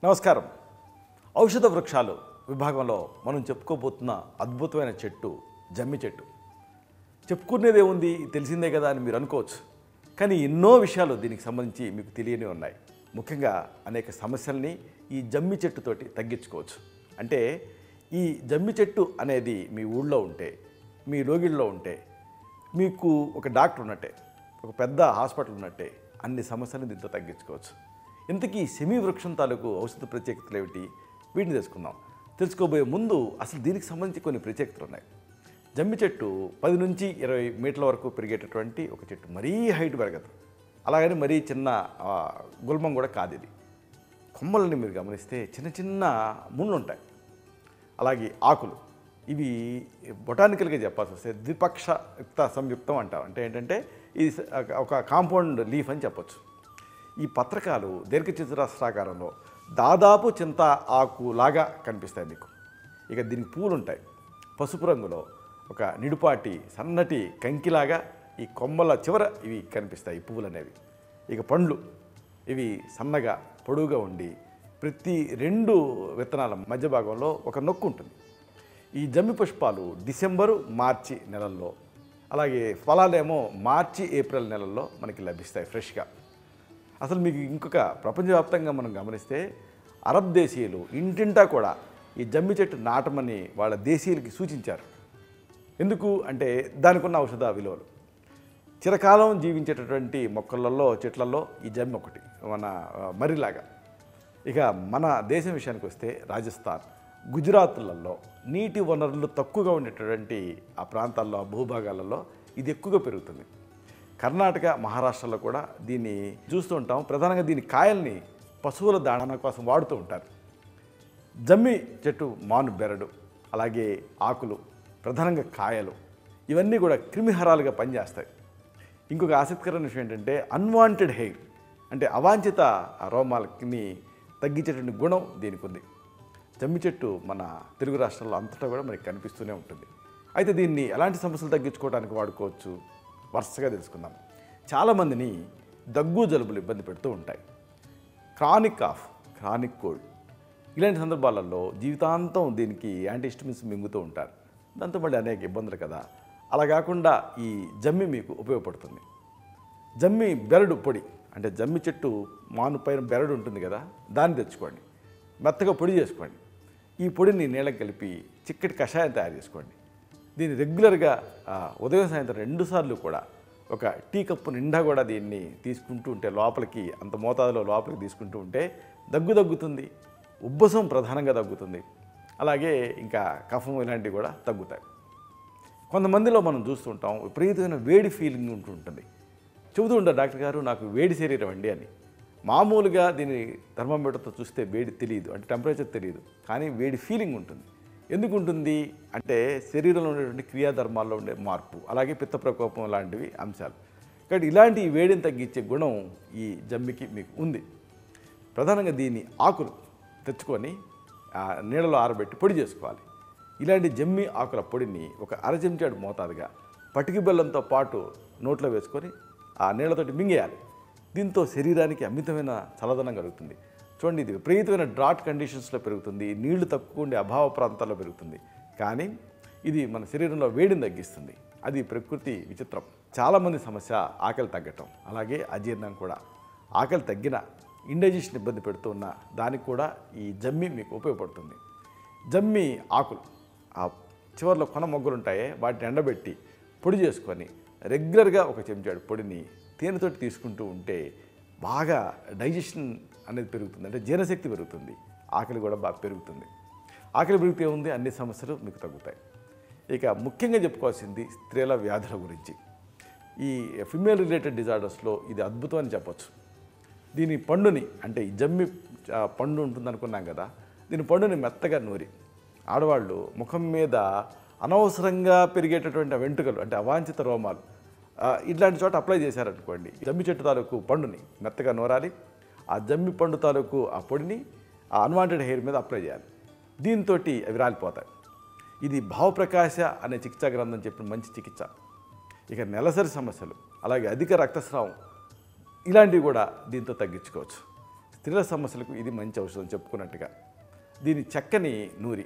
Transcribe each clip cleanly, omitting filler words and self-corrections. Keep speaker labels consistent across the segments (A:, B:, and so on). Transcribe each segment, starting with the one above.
A: నమస్కారం. ఔషధ వృక్షాలు విభాగంలో మనం చెప్పుకోబోతున్న అద్భుతమైన చెట్టు జమ్మి చెట్టు. చెప్పుకునేదే ఉంది, తెలిసిందే కదా అని మీరు అనుకోవచ్చు. కానీ ఎన్నో విషయాలు దీనికి సంబంధించి మీకు తెలియని ఉన్నాయి. ముఖ్యంగా అనేక సమస్యల్ని ఈ జమ్మి చెట్టుతోటి తగ్గించుకోవచ్చు. అంటే ఈ జమ్మి చెట్టు అనేది మీ ఊళ్ళో ఉంటే, మీ లోగిళ్ళలో ఉంటే, మీకు ఒక డాక్టర్ ఉన్నట్టే, ఒక పెద్ద హాస్పిటల్ ఉన్నట్టే అన్ని సమస్యలను దీంతో తగ్గించుకోవచ్చు. ఇంతకీ సెమీ వృక్షం తాలూకు ఔషధ ప్రత్యేకతలు ఏమిటి? వీటిని తెలుసుకుందాం. తెలుసుకోబోయే ముందు అసలు దీనికి సంబంధించి కొన్ని ప్రత్యేకతలు ఉన్నాయి. జమ్మి చెట్టు 10 నుంచి 20 మీటర్ల వరకు పెరిగేటటువంటి ఒక చెట్టు. మరీ హైట్ పెరగదు, అలాగని మరీ చిన్న గుల్మం కూడా కాదు ఇది. కొమ్మలని మీరు గమనిస్తే చిన్న చిన్న ముళ్ళు ఉంటాయి. అలాగే ఆకులు ఇవి బొటానికల్గా చెప్పాల్సి వస్తే ద్విపక్షయుక్త సంయుక్తం అంటారు. అంటే ఏంటంటే ఇది ఒక కాంపౌండ్ లీఫ్ అని చెప్పొచ్చు. ఈ పత్రకాలు దీర్ఘచతురస్రాకారంలో దాదాపు చింత ఆకులాగా కనిపిస్తాయి మీకు. ఇక దీనికి పూలు ఉంటాయి. పసుపు రంగులో ఒక నిడుపాటి సన్నటి కంకిలాగా ఈ కొమ్మల చివర ఇవి కనిపిస్తాయి, ఈ పువ్వులు అనేవి. ఇక పండ్లు ఇవి సన్నగా పొడవుగా ఉండి ప్రతి 2 విత్తనాల మధ్య భాగంలో ఒక నొక్కు ఉంటుంది. ఈ జమ్మి పుష్పాలు డిసెంబరు మార్చి నెలల్లో, అలాగే ఫలాలేమో మార్చి ఏప్రిల్ నెలల్లో మనకి లభిస్తాయి ఫ్రెష్గా. అసలు మీకు ఇంకొక ప్రపంచవ్యాప్తంగా మనం గమనిస్తే అరబ్ దేశీయులు ఇంటింటా కూడా ఈ జమ్మి చెట్టు నాటమని వాళ్ళ దేశీయులకి సూచించారు. ఎందుకు అంటే దానికి ఉన్న ఔషధ విలువలు. చిరకాలం జీవించేటటువంటి మొక్కలలో చెట్లలో ఈ జమ్మి ఒకటి, మన మర్రిలాగా. ఇక మన దేశం విషయానికి వస్తే రాజస్థాన్, గుజరాత్లలో నీటి వనరులు తక్కువగా ఉండేటటువంటి ఆ ప్రాంతాల్లో, ఆ భూభాగాలలో ఇది ఎక్కువగా పెరుగుతుంది. కర్ణాటక, మహారాష్ట్రలో కూడా దీన్ని చూస్తూ ఉంటాం. ప్రధానంగా దీని కాయల్ని పశువుల దాణా కోసం వాడుతూ ఉంటారు. జమ్మి చెట్టు మాను బెరడు, అలాగే ఆకులు, ప్రధానంగా కాయలు ఇవన్నీ కూడా క్రిమిహరాలుగా పనిచేస్తాయి. ఇంకొక ఆసక్తికరమైన విషయం ఏంటంటే అన్వాంటెడ్ హెయిర్, అంటే అవాంఛిత రోమాలని తగ్గించేటువంటి గుణం దీనికి ఉంది. జమ్మి చెట్టు మన తెలుగు రాష్ట్రాల్లో అంతటా కూడా మనకి కనిపిస్తూనే ఉంటుంది. అయితే దీన్ని ఎలాంటి సమస్యలు తగ్గించుకోవడానికి వాడుకోవచ్చు వరుసగా తెలుసుకుందాం. చాలామందిని దగ్గు జలుబులు ఇబ్బంది పెడుతూ ఉంటాయి. క్రానిక్ కాఫ్, క్రానిక్ కోల్డ్ ఇలాంటి సందర్భాలలో జీవితాంతం దీనికి యాంటీహిస్టమిన్స్ మింగుతూ ఉంటారు. దాంతో మళ్ళీ అనేక ఇబ్బందులు కదా. అలా కాకుండా ఈ జమ్మి మీకు ఉపయోగపడుతుంది. జమ్మి బెరడు పొడి, అంటే జమ్మి చెట్టు మాను పైన బెరడు ఉంటుంది కదా, దాన్ని తెచ్చుకోండి, మెత్తగా పొడి చేసుకోండి. ఈ పొడిని నీళ్ళకి కలిపి చిక్కటి కషాయం తయారు చేసుకోండి. దీన్ని రెగ్యులర్గా ఉదయం సాయంత్రం 2 సార్లు కూడా ఒక టీ కప్పు నిండా కూడా దీన్ని తీసుకుంటూ ఉంటే, లోపలికి అంత మోతాదులో లోపలికి తీసుకుంటూ ఉంటే దగ్గుతుంది, ఉబ్బసం ప్రధానంగా తగ్గుతుంది. అలాగే ఇంకా కఫం ఇలాంటివి కూడా తగ్గుతాయి. కొంతమందిలో మనం చూస్తుంటాం విపరీతమైన వేడి ఫీలింగ్ ఉంటుంది. చెబుతూ ఉంటారు, డాక్టర్ గారు నాకు వేడి శరీరం అండి అని. మామూలుగా దీన్ని థర్మామీటర్తో చూస్తే వేడి తెలియదు, అంటే టెంపరేచర్ తెలియదు, కానీ వేడి ఫీలింగ్ ఉంటుంది. ఎందుకు ఉంటుంది అంటే శరీరంలో ఉండేటువంటి క్రియాధర్మాల్లో ఉండే మార్పు, అలాగే పిత్త ప్రకోపం లాంటివి అంశాలు. కాబట్టి ఇలాంటి వేడిని తగ్గించే గుణం ఈ జమ్మికి మీకు ఉంది. ప్రధానంగా దీని ఆకులు తెచ్చుకొని నీళ్ళలో ఆరబెట్టి పొడి చేసుకోవాలి. ఇలాంటి జమ్మి ఆకుల పొడిని ఒక 1/2 చెంచాడు మోతాదుగా పటికి బెల్లంతో పాటు నోట్లో వేసుకొని ఆ నీళ్ళతోటి మింగేయాలి. దీంతో శరీరానికి అమితమైన చల్లదనం కలుగుతుంది. చూడండి, ఇది విపరీతమైన డ్రాట్ కండిషన్స్లో పెరుగుతుంది, నీళ్లు తక్కువ ఉండే అభావ ప్రాంతాల్లో పెరుగుతుంది. కానీ ఇది మన శరీరంలో వేడిని తగ్గిస్తుంది. అది ప్రకృతి విచిత్రం. చాలామంది సమస్య ఆకలి తగ్గటం, అలాగే అజీర్ణం కూడా. ఆకలి తగ్గిన, ఇండైజెషన్ ఇబ్బంది పెడుతూ ఉన్న దానికి కూడా ఈ జమ్మి మీకు ఉపయోగపడుతుంది. జమ్మి ఆకులు ఆ చివరిలో కొన మొగ్గలు ఉంటాయే, వాటిని ఎండబెట్టి పొడి చేసుకొని రెగ్యులర్గా 1 చెంచాడు పొడిని తేనెతోటి తీసుకుంటూ ఉంటే బాగా డైజెషన్ అనేది పెరుగుతుంది, అంటే జీర్ణశక్తి పెరుగుతుంది, ఆకలి కూడా బాగా పెరుగుతుంది. ఆకలి పెరిగితే ఉంది అన్ని సమస్యలు మీకు తగ్గుతాయి. ఇక ముఖ్యంగా చెప్పుకోవాల్సింది స్త్రీల వ్యాధుల గురించి. ఈ ఫిమేల్ రిలేటెడ్ డిజార్డర్స్లో ఇది అద్భుతం అని చెప్పచ్చు. దీని పండుని, అంటే ఈ జమ్మి పండు ఉంటుంది అనుకున్నాం కదా, దీని పండుని మెత్తగా నూరి ఆడవాళ్ళు ముఖం మీద అనవసరంగా పెరిగేటటువంటి వెంట్రుకలు, అంటే అవాంఛిత రోమాలు ఇట్లాంటి చోట అప్లై చేశారనుకోండి, జమ్మి చెట్టు తాలూకు పండుని మెత్తగా నూరాలి. ఆ జమ్మి పండు తాలూకు ఆ పొడిని ఆ అన్వాంటెడ్ హెయిర్ మీద అప్లై చేయాలి. దీంతో అవి రాలిపోతాయి. ఇది భావప్రకాశ అనే చికిత్సా గ్రంథం చెప్పిన మంచి చికిత్స. ఇక నెలసరి సమస్యలు, అలాగే అధిక రక్తస్రావం ఇలాంటివి కూడా దీంతో తగ్గించుకోవచ్చు. స్త్రీల సమస్యలకు ఇది మంచి ఔషధం చెప్పుకున్నట్టుగా. దీని చెక్కని నూరి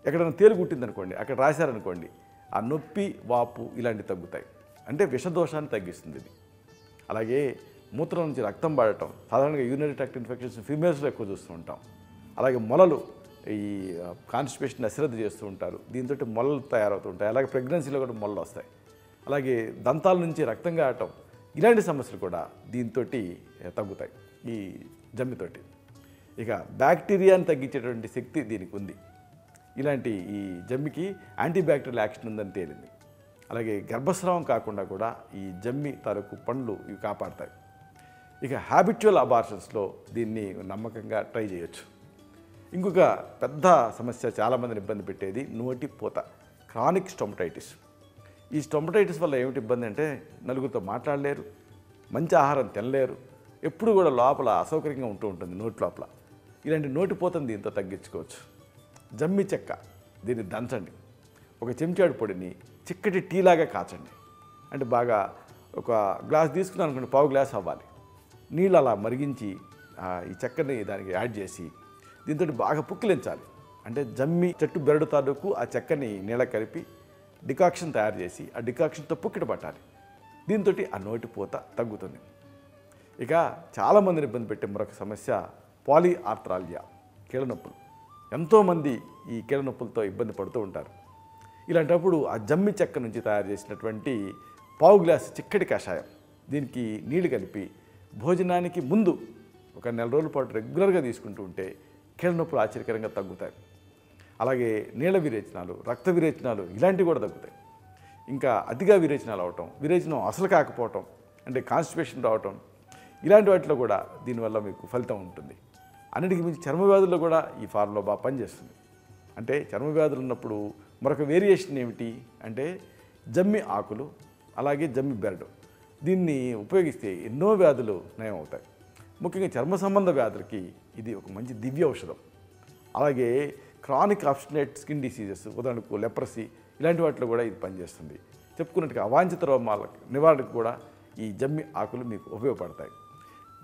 A: ఎక్కడైనా తేలు కుట్టిందనుకోండి, అక్కడ రాశారనుకోండి, ఆ నొప్పి, వాపు ఇలాంటివి తగ్గుతాయి. అంటే విషదోషాన్ని తగ్గిస్తుంది ఇది. అలాగే మూత్రం నుంచి రక్తం పడటం, సాధారణంగా యూరినరీ ట్రాక్ట్ ఇన్ఫెక్షన్స్ ఫీమేల్స్లో ఎక్కువ చూస్తూ ఉంటాం. అలాగే మొలలు, ఈ కాన్స్టిపేషన్ అశ్రద్ధ చేస్తూ ఉంటారు, దీంతో మొలలు తయారవుతూ ఉంటాయి. అలాగే ప్రెగ్నెన్సీలో కూడా మొలలు వస్తాయి. అలాగే దంతాల నుంచి రక్తం కారటం, ఇలాంటి సమస్యలు కూడా దీంతో తగ్గుతాయి ఈ జమ్మితోటి. ఇక బ్యాక్టీరియాని తగ్గించేటువంటి శక్తి దీనికి ఉంది. ఇలాంటి ఈ జమ్మికి యాంటీబ్యాక్టీరియల్ యాక్షన్ ఉందని తేలింది. అలాగే గర్భస్రావం కాకుండా కూడా ఈ జమ్మి తాలూకు పండ్లు ఇవి కాపాడతాయి. ఇక హ్యాబిచువల్ అబార్షన్స్లో దీన్ని నమ్మకంగా ట్రై చేయొచ్చు. ఇంకొక పెద్ద సమస్య చాలామందిని ఇబ్బంది పెట్టేది నోటి పూత, క్రానిక్ స్టొమటైటిస్. ఈ స్టొమటైటిస్ వల్ల ఏమిటి ఇబ్బంది అంటే నలుగురితో మాట్లాడలేరు, మంచి ఆహారం తినలేరు, ఎప్పుడు కూడా లోపల అసౌకర్యంగా ఉంటుంది నోటి లోపల. ఇలాంటి నోటి పూతను దీంతో తగ్గించుకోవచ్చు. జమ్మి చెక్క, దీన్ని దంచండి. ఒక చెంచాడు పొడిని చిక్కటి టీలాగా కాచండి. అంటే బాగా ఒక గ్లాస్ తీసుకున్నాను అనుకోండి, పావు గ్లాస్ అవ్వాలి. నీళ్ళు అలా మరిగించి ఈ చెక్కని దానికి యాడ్ చేసి దీంతో బాగా పుక్కిలించాలి. అంటే జమ్మి చెట్టు బెరడు తాలూకు ఆ చెక్కని నీళ్ళ కలిపి డికాక్షన్ తయారు చేసి ఆ డికాక్షన్తో పుక్కిట పట్టాలి. దీంతో ఆ నోటి పూత తగ్గుతుంది. ఇక చాలామందిని ఇబ్బంది పెట్టే మరొక సమస్య పాలీఆర్థ్రాల్జియా, కీళ్ళ నొప్పులు. ఎంతోమంది ఈ కీళ్ళ నొప్పులతో ఇబ్బంది పడుతూ ఉంటారు. ఇలాంటప్పుడు ఆ జమ్మి చెక్క నుంచి తయారు చేసినటువంటి పావు గ్లాసు చిక్కటి కషాయం, దీనికి నీళ్లు కలిపి భోజనానికి ముందు ఒక 4 రోజుల పాటు రెగ్యులర్గా తీసుకుంటూ ఉంటే కీళ్ళ నొప్పులు ఆశ్చర్యకరంగా తగ్గుతాయి. అలాగే నీళ్ళ విరేచనాలు, రక్త విరేచనాలు ఇలాంటివి కూడా తగ్గుతాయి. ఇంకా అతిగా విరేచనాలు అవటం, విరేచనం అసలు కాకపోవటం, అంటే కాన్స్టిపేషన్ రావటం, ఇలాంటి వాటిలో కూడా దీనివల్ల మీకు ఫలితం ఉంటుంది. అన్నిటికీ మించి చర్మ వ్యాధుల్లో కూడా ఈ ఫార్ములా బాగా పనిచేస్తుంది. అంటే చర్మ వ్యాధులు ఉన్నప్పుడు మరొక వేరియేషన్ ఏమిటి అంటే జమ్మి ఆకులు, అలాగే జమ్మి బెరడు, దీన్ని ఉపయోగిస్తే ఎన్నో వ్యాధులు నయం అవుతాయి. ముఖ్యంగా చర్మ సంబంధ వ్యాధులకి ఇది ఒక మంచి దివ్య ఔషధం. అలాగే క్రానిక్ ఆబ్స్టినేట్ స్కిన్ డిసీజెస్, ఉదాహరణకు లెప్రసీ, ఇలాంటి వాటిలో కూడా ఇది పనిచేస్తుంది. చెప్పుకున్నట్టుగా అవాంఛిత రోగాల నివారణకు కూడా ఈ జమ్మి ఆకులు మీకు ఉపయోగపడతాయి.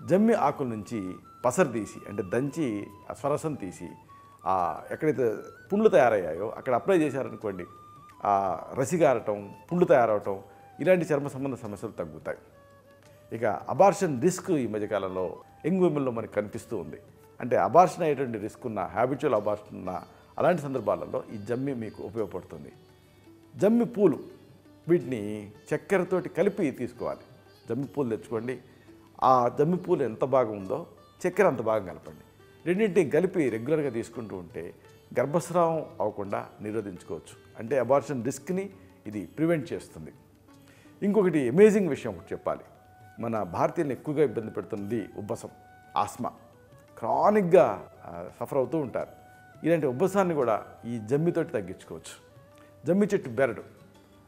A: జమ్మి ఆకుల నుంచి పసరు తీసి, అంటే దంచి ఆ స్వరసం తీసి ఎక్కడైతే పుండ్లు తయారయ్యాయో అక్కడ అప్లై చేశారనుకోండి, ఆ రసిగారటం, పుండ్లు తయారవటం, ఇలాంటి చర్మ సంబంధ సమస్యలు తగ్గుతాయి. ఇక అబార్షన్ రిస్క్ ఈ మధ్యకాలంలో యంగ్ విమెన్లో మనకు కనిపిస్తూ ఉంది. అంటే అబార్షన్ అయ్యేటువంటి రిస్క్ ఉన్న, హ్యాబిచువల్ అబార్షన్ ఉన్న అలాంటి సందర్భాలలో ఈ జమ్మి మీకు ఉపయోగపడుతుంది. జమ్మి పూలు, వీటిని చక్కెరతోటి కలిపి తీసుకోవాలి. జమ్మి పూలు తెచ్చుకోండి. ఆ జమ్మి పూలు ఎంత బాగా ఉందో చక్కెర అంత బాగా కలపండి. రెండింటిని కలిపి రెగ్యులర్గా తీసుకుంటూ ఉంటే గర్భస్రావం అవ్వకుండా నిరోధించుకోవచ్చు. అంటే అబార్షన్ రిస్క్ని ఇది ప్రివెంట్ చేస్తుంది. ఇంకొకటి అమేజింగ్ విషయం ఒకటి చెప్పాలి. మన భారతీయులను ఎక్కువగా ఇబ్బంది పెడుతున్నది ఉబ్బసం, ఆస్మా. క్రానిక్గా సఫర్ అవుతూ ఉంటారు. ఇలాంటి ఉబ్బసాన్ని కూడా ఈ జమ్మితోటి తగ్గించుకోవచ్చు. జమ్మి చెట్టు బెరడు,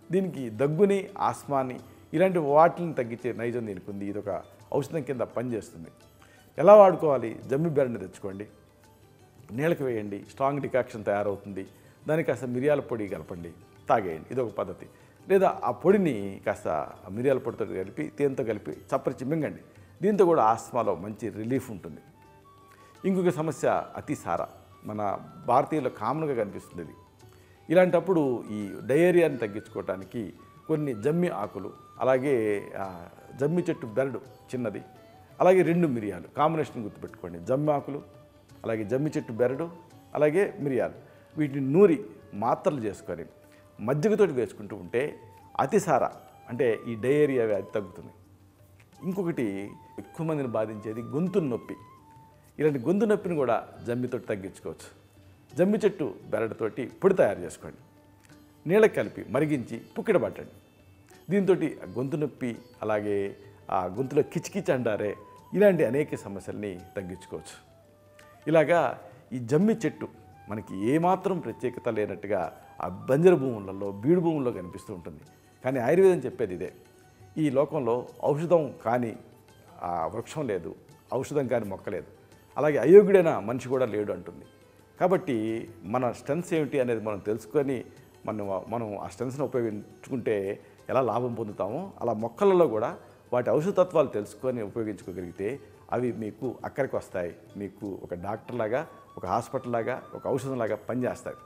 A: దీనికి దగ్గుని, ఆస్మాని ఇలాంటి వాటిని తగ్గించే నైజం దీనికి ఉంది. ఇది ఒక ఔషధం కింద పనిచేస్తుంది. ఎలా వాడుకోవాలి? జమ్మి బెరడుని తెచ్చుకోండి, నీళ్ళకి వేయండి, స్ట్రాంగ్ డికాక్షన్ తయారవుతుంది. దానికి కాస్త మిరియాల పొడి కలపండి, తాగేయండి. ఇది ఒక పద్ధతి. లేదా ఆ పొడిని కాస్త మిరియాల పొడితో కలిపి, తేనెతో కలిపి చప్పరిచి మింగండి. దీంతో కూడా ఆస్మాలో మంచి రిలీఫ్ ఉంటుంది. ఇంకొక సమస్య అతిసార, మన భారతీయుల్లో కామన్గా కనిపిస్తుంది ఇది. ఇలాంటప్పుడు ఈ డయేరియాని తగ్గించుకోవడానికి కొన్ని జమ్మి ఆకులు, అలాగే జమ్మి చెట్టు బెరడు చిన్నది, అలాగే 2 మిరియాలు కాంబినేషన్ గుర్తుపెట్టుకోండి. జమ్మి ఆకులు, అలాగే జమ్మి చెట్టు బెరడు, అలాగే మిరియాలు, వీటిని నూరి మాత్రలు చేసుకొని మజ్జిగతోటి వేసుకుంటూ ఉంటే అతిసార, అంటే ఈ డయేరియా వ్యాధి తగ్గుతుంది. ఇంకొకటి ఎక్కువ మందిని బాధించేది గొంతు నొప్పి. ఇలాంటి గొంతు నొప్పిని కూడా జమ్మితోటి తగ్గించుకోవచ్చు. జమ్మి చెట్టు బెరడుతోటి పొడి తయారు చేసుకోండి, నీళ్ళకి కలిపి మరిగించి పుక్కిట పట్టండి. దీంతో గొంతు నొప్పి, అలాగే ఆ గొంతులో కిచకిచ్ అంటారే, ఇలాంటి అనేక సమస్యల్ని తగ్గించుకోవచ్చు. ఇలాగా ఈ జమ్మి చెట్టు మనకి ఏమాత్రం ప్రత్యేకత లేనట్టుగా ఆ బంజరు భూములలో, బీడు భూముల్లో కనిపిస్తూ ఉంటుంది. కానీ ఆయుర్వేదం చెప్పేది ఇదే. ఈ లోకంలో ఔషధం కాని వృక్షం లేదు, ఔషధం కాని మొక్క లేదు, అలాగే అయోగ్యుడైన మనిషి కూడా లేడు అంటుంది. కాబట్టి మన స్ట్రెంగ్స్ ఏమిటి అనేది మనం తెలుసుకొని మనం ఆ స్ట్రెంగ్స్ని ఉపయోగించుకుంటే ఎలా లాభం పొందుతామో, అలా మొక్కలలో కూడా వాటి ఔషధతత్వాలు తెలుసుకొని ఉపయోగించుకోగలిగితే అవి మీకు అక్కడికి వస్తాయి. మీకు ఒక డాక్టర్ లాగా, ఒక హాస్పిటల్ లాగా, ఒక ఔషధం లాగా పనిచేస్తాయి.